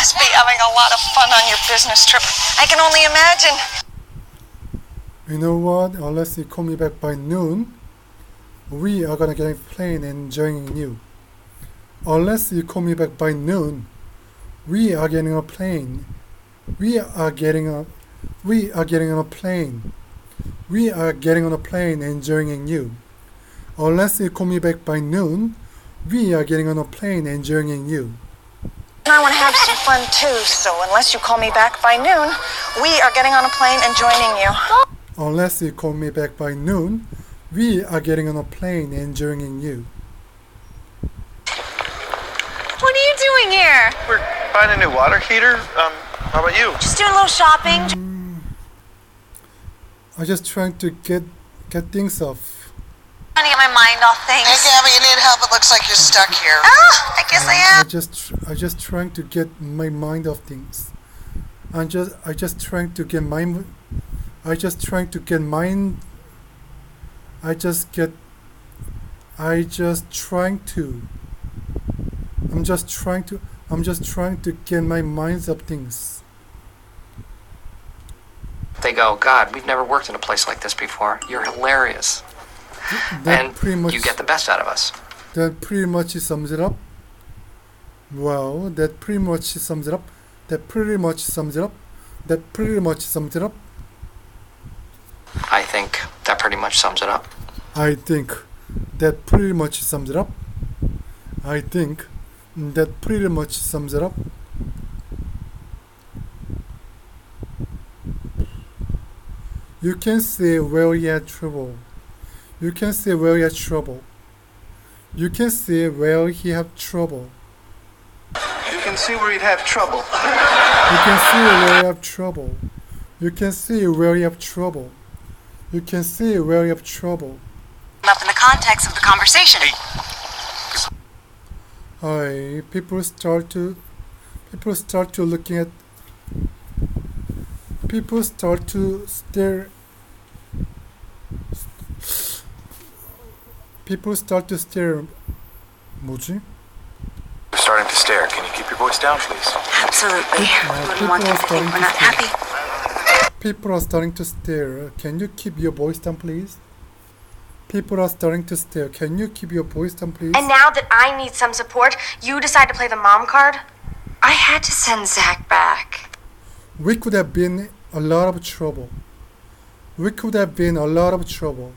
must be having a lot of fun on your business trip. I can only imagine. You know what? Unless you call me back by noon, we are gonna get a plane and joining you. Unless you call me back by noon, we are getting on a plane. We are getting on a plane. We are getting on a plane and joining you. Unless you call me back by noon, we are getting on a plane and joining you. I want to have some fun too, so unless you call me back by noon, we are getting on a plane and joining you. Unless you call me back by noon, we are getting on a plane and joining you. What are you doing here? We're buying a new water heater. How about you? Just doing a little shopping. I'm just trying to get things off. Trying to get my mind off things. Hey, Gabby, you need help? It looks like you're stuck here. I guess I am. I'm just trying to get my mind off things. I'm just trying to get my minds off things. They go, God, we've never worked in a place like this before. You're hilarious. And you get the best out of us. That pretty much sums it up. Well, that pretty much sums it up. I think that pretty much sums it up. I think that pretty much sums it up. You can see where you had trouble. You can see where he had trouble. You can see where he'd have trouble. You can see where you have trouble. Up in the context of the conversation. Hi, people start to stare. 뭐지? You're starting to stare. Can you keep your voice down, please? Absolutely. Wouldn't want them to think we're not happy. People are starting to stare. Can you keep your voice down, please? People are starting to stare. Can you keep your voice down, please? And now that I need some support, you decide to play the mom card? I had to send Zach back. We could have been a lot of trouble. We could have been a lot of trouble.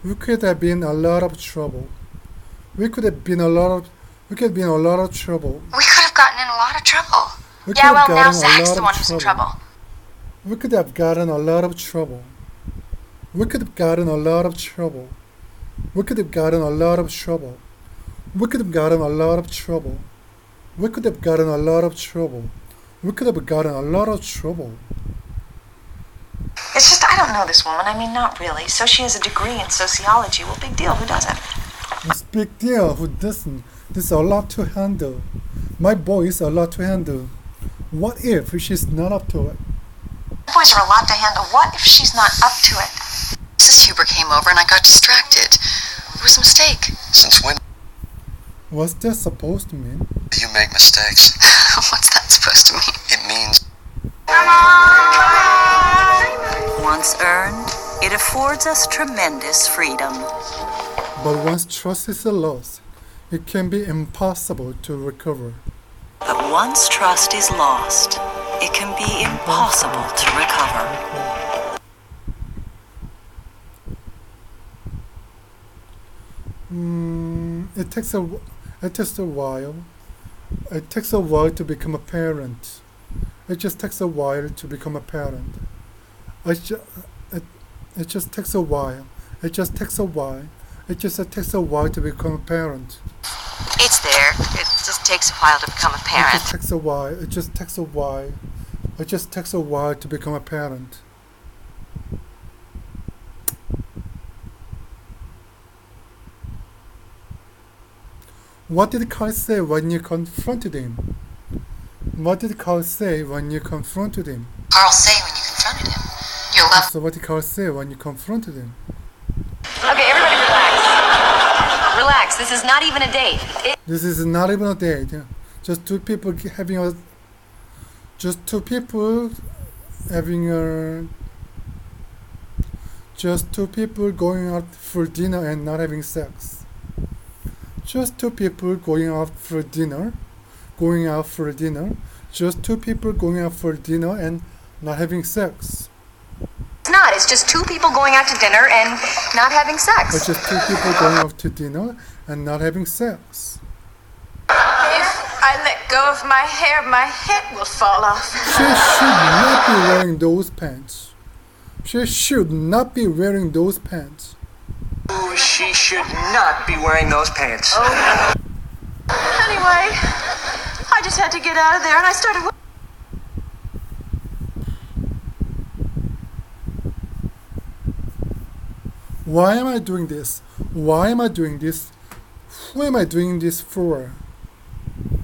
We could have been a lot of trouble. We could have been a lot of trouble. We could have gotten in a lot of trouble. We could Yeah, have well, now gotten a Zach's lot the of one who's in trouble. We could have gotten a lot of trouble. We could have gotten a lot of trouble. We could have gotten a lot of trouble. We could have gotten a lot of trouble. We could have gotten a lot of trouble. We could have gotten a lot of trouble. It's just, I don't know this woman. I mean, not really. So she has a degree in sociology. Well, big deal. Who doesn't? It's big deal. Who doesn't? This is a lot to handle. My boy is a lot to handle. What if she's not up to it? Boys are a lot to handle. What if she's not up to it? Mrs. Huber came over and I got distracted. It was a mistake. Since when What's that supposed to mean? do you make mistakes? What's that supposed to mean? It means Once earned, it affords us tremendous freedom. But once trust is lost, it can be impossible to recover. But once trust is lost, it can be impossible to recover. It takes a while. It takes a while to become a parent. It just takes a while to become a parent. It just takes a while. It just takes a while. It just takes a while to become a parent. It's there. It just takes a while to become a It parent. just takes a while. It just takes a while. It just takes a while to become a parent. What did Carl say when you confronted him? What did Carl say when you confronted him? Carl say when you confronted him. Your love. So what did Carl say when you confronted him? Okay, everybody relax. Relax, this is not even a date. This is not even a date. Just two people having a Just two people going out for dinner and not having sex. Just two people going out for dinner. Just two people going out for dinner and not having sex. It's not. It's just two people going out to dinner and not having sex. Or just two people going out to dinner and not having sex. If I let go of my hair, my head will fall off. She should not be wearing those pants. She should not be wearing those pants. Oh, she should not be wearing those pants. Oh. Anyway, I just had to get out of there and I started... Why am I doing this? Why am I doing this? Who am I doing this for?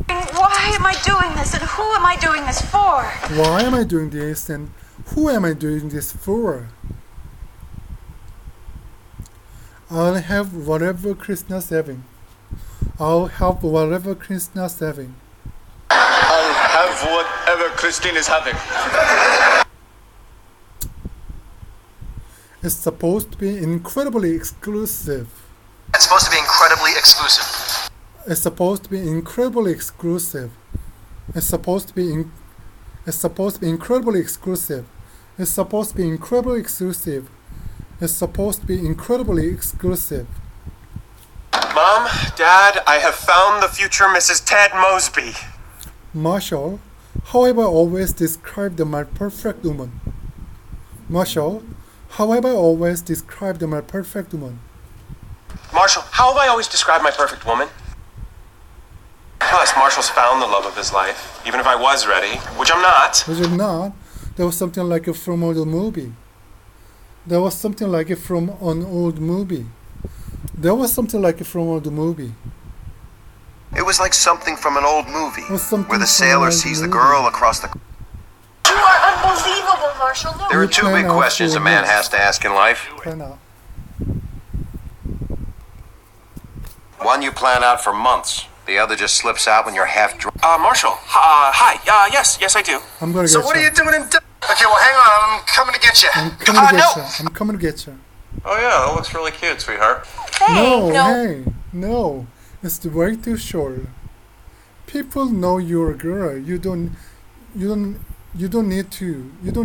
Why am I doing this and who am I doing this for? Why am I doing this and who am I doing this for? I'll have whatever Krishna's having. I'll have whatever Krishna's having. I'll have whatever Christine is having. It's supposed to be incredibly exclusive. It's supposed to be incredibly exclusive. It's supposed to be incredibly exclusive. It's supposed to be incredibly exclusive. It's supposed to be incredibly exclusive. It's supposed to be incredibly exclusive. Mom, Dad, I have found the future Mrs. Ted Mosby. Marshall, how have I always described my perfect woman? Marshall, how have I always described my perfect woman? Marshall, how have I always described my perfect woman? Plus, Marshall's found the love of his life, even if I was ready, which I'm not. Which I'm not. There was something like it from an old movie. There was something like it from an old movie. There was something like it from an old movie. It was like something from an old movie, something where the from sailor an old sees the movie. girl across the... You are unbelievable, Marshall. No. There are two big plan out questions for a man this. has to ask in life. Plan out. One you plan out for months. The other just slips out when you're half drunk. Marshall, hi. Yes, I do. I'm gonna get So you. what are you doing in... Okay, well, hang on. I'm coming to get you. I'm coming to get no! you. I'm coming to get you. Oh yeah, that looks really cute, sweetheart. No. It's way too short. People know you're a girl. You don't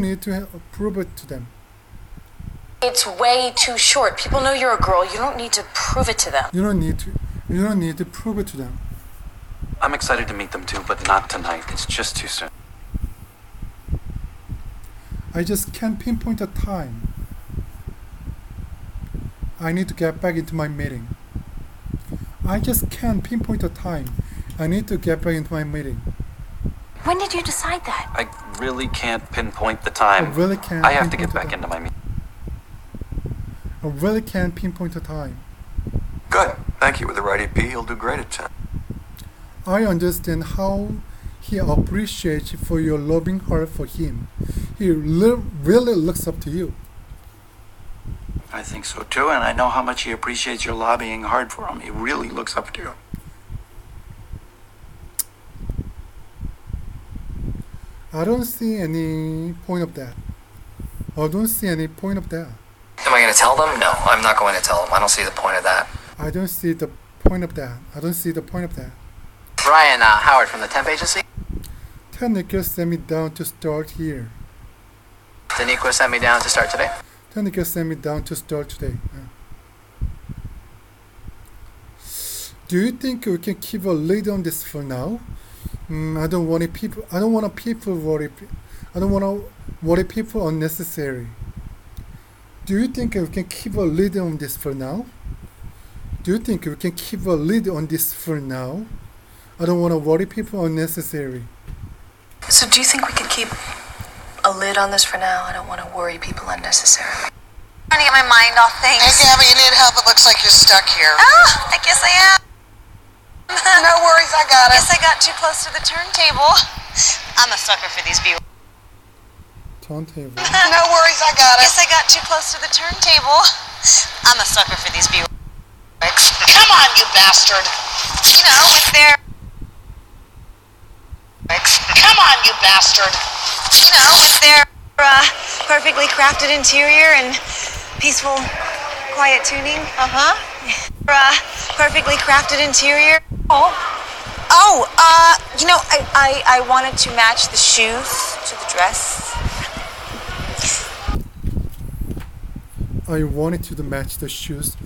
need to prove it to them. It's way too short. People know you're a girl. You don't need to prove it to them. You don't need to prove it to them. I'm excited to meet them too, but not tonight. It's just too soon. I just can't pinpoint a time. I need to get back into my meeting. I just can't pinpoint a time. I need to get back into my meeting. When did you decide that? I really can't pinpoint the time. I really can't I have to get pinpoint back the into my meeting. I really can't pinpoint a time. Good. Thank you. With the right EP, you'll do great at 10. I understand how he appreciates you for your loving heart for him. He really looks up to you. I think so too, and I know how much he appreciates your lobbying hard for him. He really looks up to you. I don't see any point of that. I don't see any point of that. Am I going to tell them? No, I'm not going to tell them. I don't see the point of that. I don't see the point of that. I don't see the point of that. Brian Howard from the temp agency. Technical sent me down to start here. Daniqua sent me down to start today. Technical sent me down to start today. Do you think we can keep a lid on this for now? I don't want people worry. I don't want to worry people unnecessary. Do you think we can keep a lid on this for now? Do you think we can keep a lid on this for now? I don't want to worry people unnecessary. So do you think we could keep a lid on this for now? I don't want to worry people unnecessarily. Trying to get my mind off things. Hey, Gabby, you need help. It looks like you're stuck here. Oh, I guess I am. No worries, I got it. Guess I got too close to the turntable. I'm a sucker for these views. Turntable. No worries, I got it. Guess I got too close to the turntable. I'm a sucker for these views. Come on, you bastard. You know, with their... Come on, you bastard. You know, with their perfectly crafted interior and peaceful, quiet tuning. Perfectly crafted interior. You know, I wanted to match the shoes to the dress. I wanted to match the shoes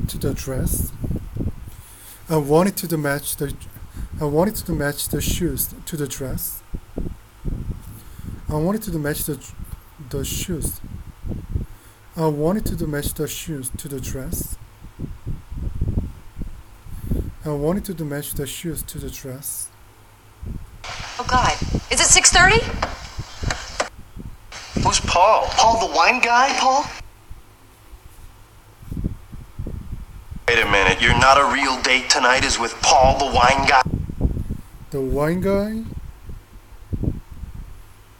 to the dress. I wanted to match the shoes to the dress. I wanted to match the shoes. I wanted to match the shoes to the dress. I wanted to match the shoes to the dress. Oh God, is it 6:30? Who's Paul? Paul the wine guy, Paul? Wait a minute, you're not a real date tonight is with Paul the wine guy? The wine guy?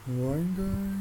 Wine guy?